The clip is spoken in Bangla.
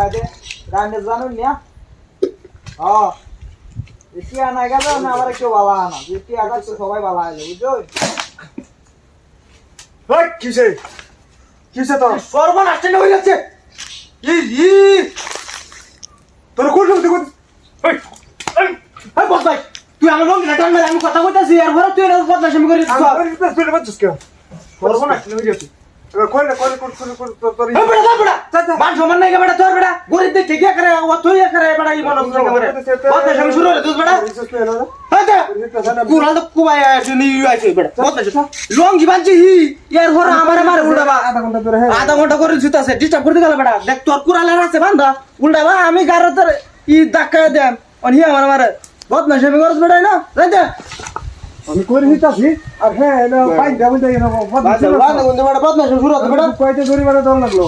দে গানে জানো না হ্যাঁ এটি আনা গেল না আবার একটু বালা আনা এটি আগে তো সবাই বালা আইলো বুঝছো ওই কিসে তো সর্বনাশ হয়ে যাচ্ছে ই ই তোর কোন সময় দেখো ওই এই বস ভাই তুই আমার লঙ্গি না টান মেরে আমি কথা কইতাছি আর ঘরে তুই না বদমাশি করে দিছিস আমি তুই বাচ্চাস কে সর্বনাশ হয়ে যাচ্ছে কোন তোর এই বড়া মান সম্মান নাই বেটা তোর বেটা গরিব দেখ কি করে ও তুই করে বেটা এই মন করে করে বদমাশি আমি শুরু হলো তুই বেটা হ্যাঁ কুরাল তো কুবাই তুমি আইছে বেটা বদমাশি লঙ্গি বানছি ইয়ার ঘরে আমারে মারে উল্টাবা আধা ঘন্টা করে জুতাছে ডিস্টার্ব করতে গেল বেটা দেখ তোর কুরালে আছে বান্দা উল্টাবা আমি গারে তোর ই ধাক্কা দেন অনি আমার মারে বদমাশি আমি করছ বেটা না রাইতে আমি করে দিতাছি আর হ্যাঁ না পাই দেব দেই না বদমাশি শুরু হতো বেটা কয়তে গরিব দল লাগলো